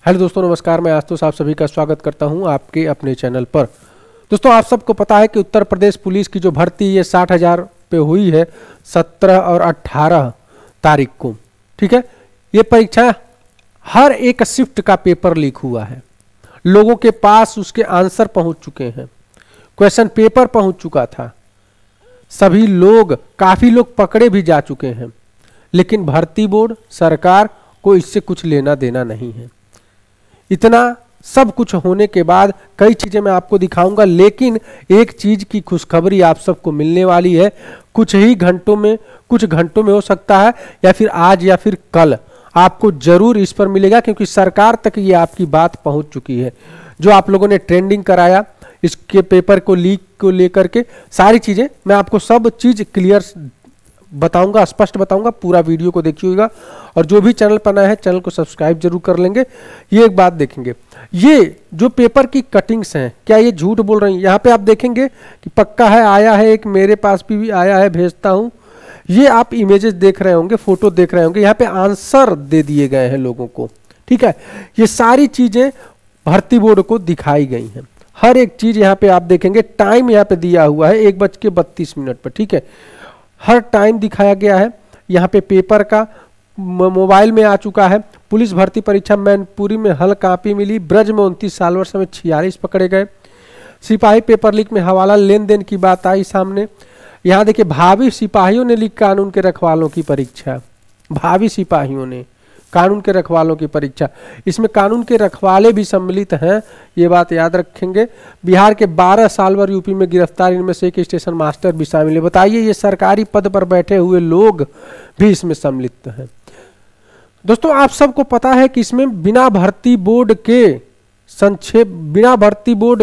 Hello दोस्तों, नमस्कार। मैं आशुतोष आप सभी का स्वागत करता हूं आपके अपने चैनल पर। दोस्तों, आप सबको पता है कि उत्तर प्रदेश पुलिस की जो भर्ती ये 60,000 पे हुई है 17 और 18 तारीख को। ठीक है, ये परीक्षा हर एक शिफ्ट का पेपर लीक हुआ है। लोगों के पास उसके आंसर पहुंच चुके हैं, क्वेश्चन पेपर पहुंच चुका था, सभी लोग काफी लोग पकड़े भी जा चुके हैं, लेकिन भर्ती बोर्ड सरकार को इससे कुछ लेना देना नहीं है। इतना सब कुछ होने के बाद कई चीजें मैं आपको दिखाऊंगा, लेकिन एक चीज की खुशखबरी आप सबको मिलने वाली है। कुछ घंटों में हो सकता है, या फिर आज या फिर कल आपको जरूर इस पर मिलेगा, क्योंकि सरकार तक ये आपकी बात पहुंच चुकी है। जो आप लोगों ने ट्रेंडिंग कराया इसके पेपर को लीक को लेकर के सारी चीजें मैं आपको सब चीज क्लियर बताऊंगा, स्पष्ट बताऊंगा। पूरा वीडियो को देखिएगा, और जो भी चैनल पर नया है चैनल को सब्सक्राइब जरूर कर लेंगे। ये एक बात देखेंगे, ये जो पेपर की कटिंग्स हैं, क्या ये झूठ बोल रही हैं? यहाँ पे आप देखेंगे कि पक्का है, आया है, एक मेरे पास भी आया है, भेजता हूं। ये आप इमेजेस देख रहे होंगे, फोटो देख रहे होंगे, यहाँ पे आंसर दे दिए गए हैं लोगों को। ठीक है, ये सारी चीजें भर्ती बोर्ड को दिखाई गई हैं। हर एक चीज यहाँ पे आप देखेंगे, टाइम यहाँ पे दिया हुआ है 1:32 पर। ठीक है, हर टाइम दिखाया गया है। यहाँ पे पेपर का मोबाइल में आ चुका है। पुलिस भर्ती परीक्षा मैनपुरी में हल कापी मिली। ब्रज में 29 साल वर्ष में 46 पकड़े गए। सिपाही पेपर लीक में हवाला लेन देन की बात आई सामने। यहाँ देखिए, भावी सिपाहियों ने ली कानून के रखवालों की परीक्षा। भावी सिपाहियों ने कानून के रखवालों की परीक्षा, इसमें कानून के रखवाले भी सम्मिलित हैं, ये बात याद रखेंगे। बिहार के 12 सालवर यूपी में गिरफ्तार, इनमें से एक स्टेशन मास्टर भी शामिल है। बताइए, ये सरकारी पद पर बैठे हुए लोग भी इसमें सम्मिलित हैं। दोस्तों, आप सबको पता है कि इसमें बिना भर्ती बोर्ड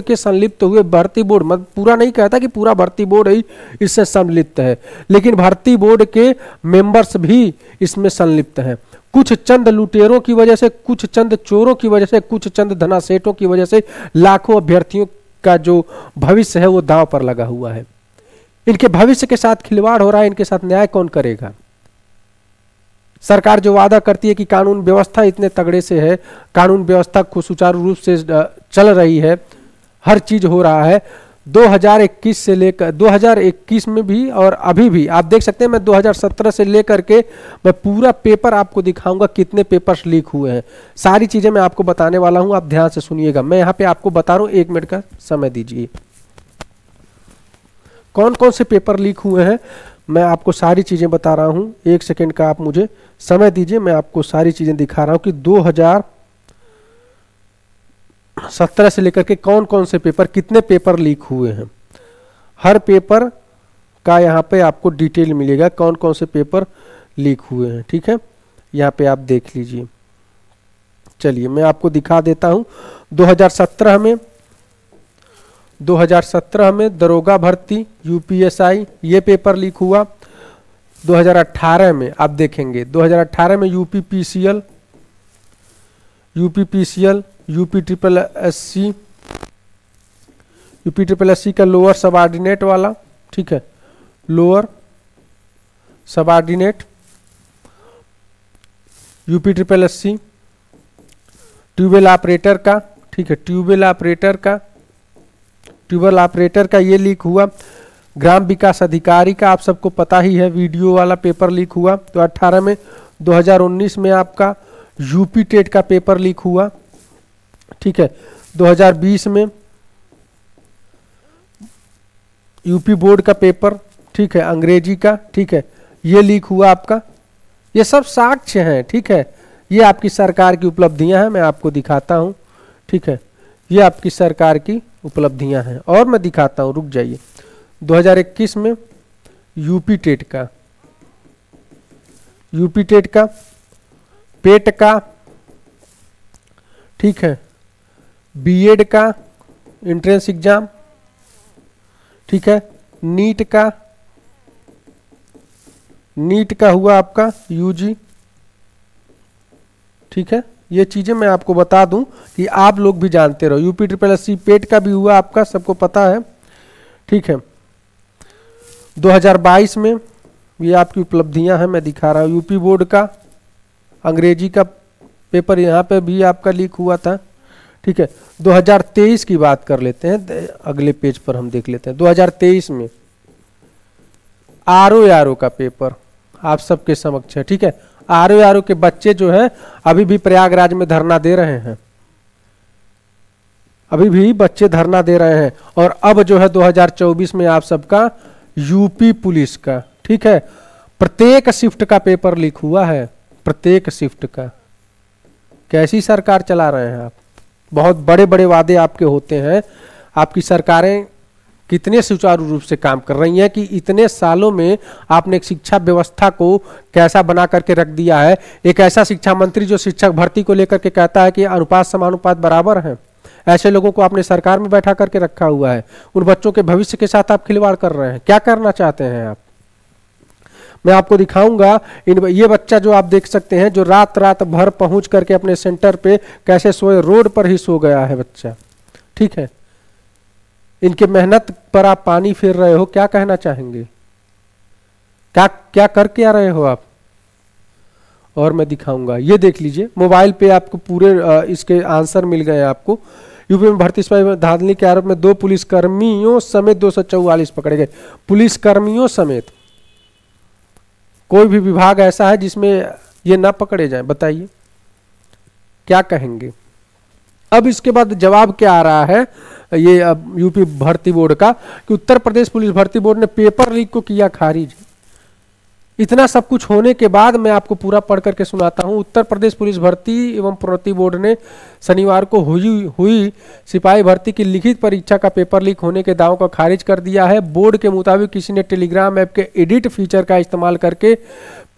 के संलिप्त हुए, भर्ती बोर्ड मतलब पूरा नहीं कहता कि पूरा भर्ती बोर्ड ही इससे संलिप्त है, लेकिन भर्ती बोर्ड के मेंबर्स भी इसमें संलिप्त हैं। कुछ चंद लुटेरों की वजह से, कुछ चंद चोरों की वजह से, कुछ चंद धनासेठों की वजह से लाखों अभ्यर्थियों का जो भविष्य है वो दांव पर लगा हुआ है। इनके भविष्य के साथ खिलवाड़ हो रहा है, इनके साथ न्याय कौन करेगा? सरकार जो वादा करती है कि कानून व्यवस्था इतने तगड़े से है, कानून व्यवस्था को सुचारू रूप से चल रही है, हर चीज हो रहा है। 2021 से लेकर 2021 में भी और अभी भी आप देख सकते हैं। मैं 2017 से लेकर के मैं पूरा पेपर आपको दिखाऊंगा, कितने पेपर्स लीक हुए हैं, सारी चीजें मैं आपको बताने वाला हूं। आप ध्यान से सुनिएगा, मैं यहाँ पे आपको बता रहा हूँ, 1 मिनट का समय दीजिए। कौन कौन से पेपर लीक हुए हैं मैं आपको सारी चीजें बता रहा हूं। 1 सेकेंड का आप मुझे समय दीजिए, मैं आपको सारी चीजें दिखा रहा हूं कि 2017 से लेकर के कौन कौन से पेपर, कितने पेपर लीक हुए हैं। हर पेपर का यहाँ पे आपको डिटेल मिलेगा, कौन कौन से पेपर लीक हुए हैं। ठीक है, यहाँ पे आप देख लीजिए। चलिए मैं आपको दिखा देता हूं। 2017 में दरोगा भर्ती यूपीएसआई ये पेपर लीक हुआ। 2018 में आप देखेंगे, 2018 में UP PCL, UP triple SC का लोअर सबऑर्डिनेट वाला। ठीक है, lower subordinate UP triple SC, tubewell operator का। ठीक है, ट्यूबवेल ऑपरेटर का ये लीक हुआ। ग्राम विकास अधिकारी का आप सबको पता ही है, वीडियो वाला पेपर लीक हुआ। तो 18 में 2019 में आपका यूपी टेट का पेपर लीक हुआ। ठीक है, 2020 में यूपी बोर्ड का पेपर, ठीक है, अंग्रेजी का, ठीक है, ये लीक हुआ आपका। ये सब साक्ष्य हैं। ठीक है, ये आपकी सरकार की उपलब्धियां हैं, मैं आपको दिखाता हूं। ठीक है, ये आपकी सरकार की उपलब्धियां हैं, और मैं दिखाता हूं, रुक जाइए। 2021 में यूपी टेट का, पेट का, ठीक है, बीएड का एंट्रेंस एग्जाम, ठीक है, नीट का हुआ आपका यूजी। ठीक है, ये चीजें मैं आपको बता दूं कि आप लोग भी जानते रहो। यूपी ट्रिपल एससी पेट का भी हुआ आपका, सबको पता है। ठीक है, 2022 में ये आपकी उपलब्धियां हैं, मैं दिखा रहा हूं। यूपी बोर्ड का अंग्रेजी का पेपर यहाँ पे भी आपका लीक हुआ था। ठीक है, 2023 की बात कर लेते हैं, अगले पेज पर हम देख लेते हैं। 2023 में आरओ का पेपर आप सबके समक्ष है। ठीक है, आरओ के बच्चे जो है अभी भी प्रयागराज में धरना दे रहे हैं, अभी भी बच्चे धरना दे रहे हैं। और अब जो है 2024 में आप सबका यूपी पुलिस का, ठीक है, प्रत्येक शिफ्ट का पेपर लीक हुआ है, प्रत्येक शिफ्ट का। कैसी सरकार चला रहे हैं आप? बहुत बड़े बड़े वादे आपके होते हैं, आपकी सरकारें कितने सुचारू रूप से काम कर रही हैं कि इतने सालों में आपने एक शिक्षा व्यवस्था को कैसा बना करके रख दिया है। एक ऐसा शिक्षा मंत्री जो शिक्षक भर्ती को लेकर के कहता है कि अनुपात समानुपात बराबर है, ऐसे लोगों को आपने सरकार में बैठा करके रखा हुआ है। उन बच्चों के भविष्य के साथ आप खिलवाड़ कर रहे हैं। क्या करना चाहते हैं आप? मैं आपको दिखाऊंगा। ये बच्चा जो आप देख सकते हैं, जो रात रात भर पहुंच करके अपने सेंटर पे कैसे सोए, रोड पर ही सो गया है बच्चा। ठीक है, इनके मेहनत पर आप पानी फेर रहे हो, क्या कहना चाहेंगे? क्या क्या करके आ रहे हो आप? और मैं दिखाऊंगा, ये देख लीजिए मोबाइल पे आपको पूरे इसके आंसर मिल गए आपको। यूपी में भर्ती सिपाही धांधली के आरोप में 2 पुलिसकर्मियों समेत 244 पकड़े गए। पुलिसकर्मियों समेत कोई भी विभाग ऐसा है जिसमें ये ना पकड़े जाए? बताइए क्या कहेंगे? अब इसके बाद जवाब क्या आ रहा है ये अब यूपी भर्ती बोर्ड का कि उत्तर प्रदेश पुलिस भर्ती बोर्ड ने पेपर लीक को किया खारिज। इतना सब कुछ होने के बाद मैं आपको पूरा पढ़ करके सुनाता हूं। उत्तर प्रदेश पुलिस भर्ती एवं प्रोन्नति बोर्ड ने शनिवार को हुई सिपाही भर्ती की लिखित परीक्षा का पेपर लीक होने के दावों को खारिज कर दिया है। बोर्ड के मुताबिक किसी ने टेलीग्राम ऐप के एडिट फीचर का इस्तेमाल करके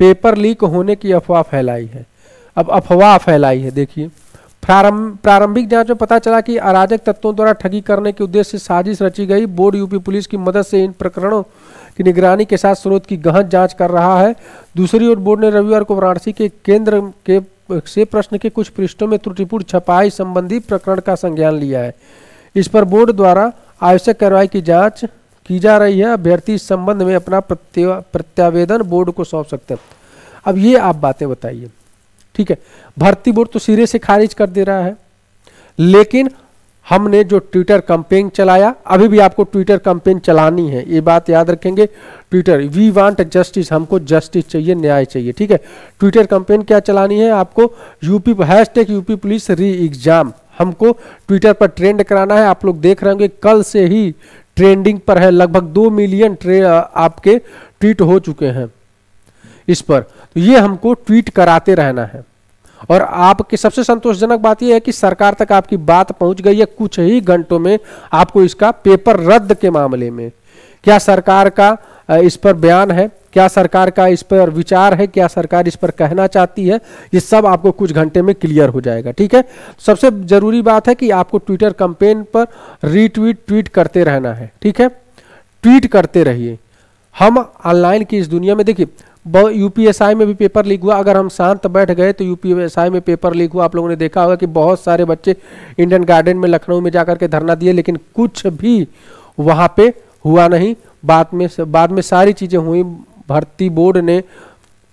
पेपर लीक होने की अफवाह फैलाई है। अब अफवाह फैलाई है, देखिए प्रारंभिक जांच में पता चला कि अराजक तत्वों द्वारा ठगी करने के उद्देश्य से साजिश रची गई। बोर्ड यूपी पुलिस की मदद से इन प्रकरणों की निगरानी के साथ स्रोत की गहन जांच कर रहा है। दूसरी ओर बोर्ड ने रविवार को वाराणसी के केंद्र के से प्रश्न के कुछ पृष्ठों में त्रुटिपूर्ण छपाई संबंधी प्रकरण का संज्ञान लिया है। इस पर बोर्ड द्वारा आवश्यक कार्रवाई की जाँच की जा रही है। अभ्यर्थी इस संबंध में अपना प्रत्यावेदन बोर्ड को सौंप सकते हैं। अब ये आप बातें बताइए। ठीक है, भर्ती बोर्ड तो सिरे से खारिज कर दे रहा है, लेकिन हमने जो ट्विटर कैंपेन चलाया, अभी भी आपको ट्विटर कैंपेन चलानी है, ये बात याद रखेंगे। ट्विटर वी वांट जस्टिस, हमको जस्टिस चाहिए, न्याय चाहिए। ठीक है, ट्विटर कैंपेन क्या चलानी है आपको? #यूपी पुलिस री एग्जाम हमको ट्विटर पर ट्रेंड कराना है। आप लोग देख रहे होंगे कल से ही ट्रेंडिंग पर है, लगभग 2 मिलियन आपके ट्वीट हो चुके हैं इस पर। तो ये हमको ट्वीट कराते रहना है। और आपकी सबसे संतोषजनक बात यह है कि सरकार तक आपकी बात पहुंच गई है। कुछ ही घंटों में आपको इसका पेपर रद्द के मामले में क्या सरकार का इस पर बयान है, क्या सरकार का इस पर विचार है, क्या सरकार इस पर कहना चाहती है, ये सब आपको कुछ घंटे में क्लियर हो जाएगा। ठीक है, सबसे जरूरी बात है कि आपको ट्विटर कैंपेन पर ट्वीट करते रहना है। ठीक है, ट्वीट करते रहिए। हम ऑनलाइन की इस दुनिया में, देखिए यूपीएसआई में भी पेपर लीक हुआ। अगर हम शांत बैठ गए तो यूपीएसआई में पेपर लीक हुआ। आप लोगों ने देखा होगा कि बहुत सारे बच्चे इंडियन गार्डन में लखनऊ में जाकर के धरना दिए, लेकिन कुछ भी वहां पे हुआ नहीं। बाद में सारी चीजें हुई। भर्ती बोर्ड ने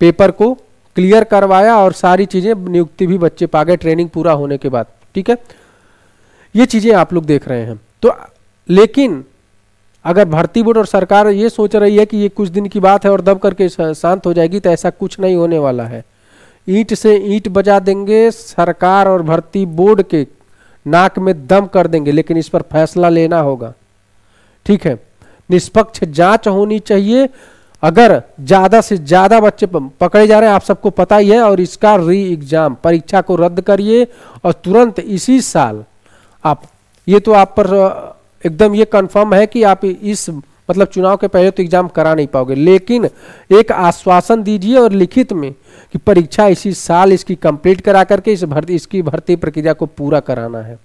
पेपर को क्लियर करवाया और सारी चीजें, नियुक्ति भी बच्चे पा गए ट्रेनिंग पूरा होने के बाद। ठीक है, ये चीजें आप लोग देख रहे हैं। तो लेकिन अगर भर्ती बोर्ड और सरकार ये सोच रही है कि ये कुछ दिन की बात है और दब करके शांत हो जाएगी, तो ऐसा कुछ नहीं होने वाला है। ईंट से ईंट बजा देंगे, सरकार और भर्ती बोर्ड के नाक में दम कर देंगे, लेकिन इस पर फैसला लेना होगा। ठीक है, निष्पक्ष जांच होनी चाहिए। अगर ज्यादा से ज्यादा बच्चे पकड़े जा रहे हैं, आप सबको पता ही है, और इसका री एग्जाम परीक्षा को रद्द करिए और तुरंत इसी साल आप, ये तो आप पर एकदम ये कंफर्म है कि आप इस मतलब चुनाव के पहले तो एग्जाम करा नहीं पाओगे, लेकिन एक आश्वासन दीजिए और लिखित में कि परीक्षा इसी साल इसकी कंप्लीट करा करके इसकी भर्ती प्रक्रिया को पूरा कराना है।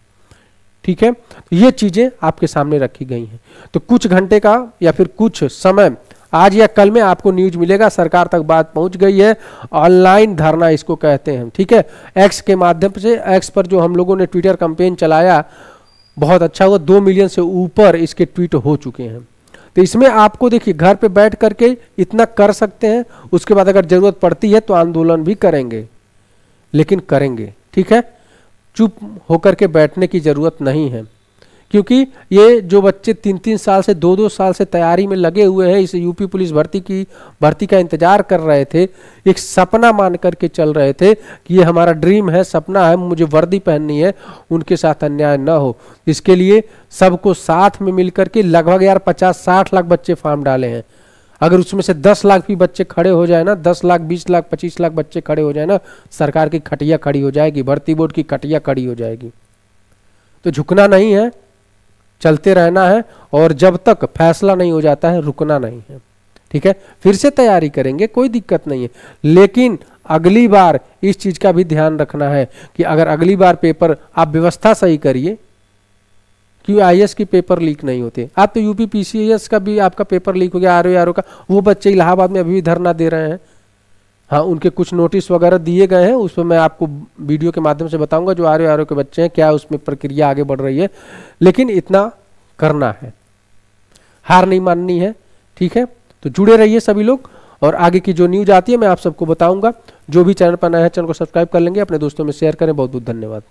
ठीक है, ये चीजें आपके सामने रखी गई हैं। तो कुछ घंटे का या फिर कुछ समय, आज या कल में आपको न्यूज मिलेगा, सरकार तक बात पहुंच गई है। ऑनलाइन धरना इसको कहते हैं। ठीक है, एक्स के माध्यम से, एक्स पर जो हम लोगों ने ट्विटर कैंपेन चलाया, बहुत अच्छा हुआ। 2 मिलियन से ऊपर इसके ट्वीट हो चुके हैं। तो इसमें आपको देखिए घर पे बैठ करके इतना कर सकते हैं। उसके बाद अगर जरूरत पड़ती है तो आंदोलन भी करेंगे, लेकिन करेंगे। ठीक है, चुप होकर के बैठने की जरूरत नहीं है, क्योंकि ये जो बच्चे 3-3 साल से 2-2 साल से तैयारी में लगे हुए हैं, इस यूपी पुलिस भर्ती का इंतजार कर रहे थे, एक सपना मान करके चल रहे थे कि ये हमारा ड्रीम है, सपना है, मुझे वर्दी पहननी है, उनके साथ अन्याय ना हो। इसके लिए सबको साथ में मिलकर के लगभग यार 50-60 लाख बच्चे फॉर्म डाले हैं। अगर उसमें से 10 लाख भी बच्चे खड़े हो जाए ना, 10 लाख 20 लाख 25 लाख बच्चे खड़े हो जाए ना, सरकार की खटिया खड़ी हो जाएगी, भर्ती बोर्ड की खटिया खड़ी हो जाएगी। तो झुकना नहीं है, चलते रहना है, और जब तक फैसला नहीं हो जाता है रुकना नहीं है। ठीक है, फिर से तैयारी करेंगे, कोई दिक्कत नहीं है, लेकिन अगली बार इस चीज का भी ध्यान रखना है कि अगर अगली बार पेपर आप व्यवस्था सही करिए, क्यों आईएएस की पेपर लीक नहीं होते। आप तो यूपी पीसीएस का भी आपका पेपर लीक हो गया, आरओ का, वो बच्चे इलाहाबाद में अभी भी धरना दे रहे हैं। हाँ, उनके कुछ नोटिस वगैरह दिए गए हैं, उस पर मैं आपको वीडियो के माध्यम से बताऊंगा, जो आरओ के बच्चे हैं क्या उसमें प्रक्रिया आगे बढ़ रही है। लेकिन इतना करना है, हार नहीं माननी है। ठीक है, तो जुड़े रहिए सभी लोग, और आगे की जो न्यूज आती है मैं आप सबको बताऊंगा। जो भी चैनल पर नया है चैनल को सब्सक्राइब कर लेंगे, अपने दोस्तों में शेयर करें। बहुत बहुत धन्यवाद।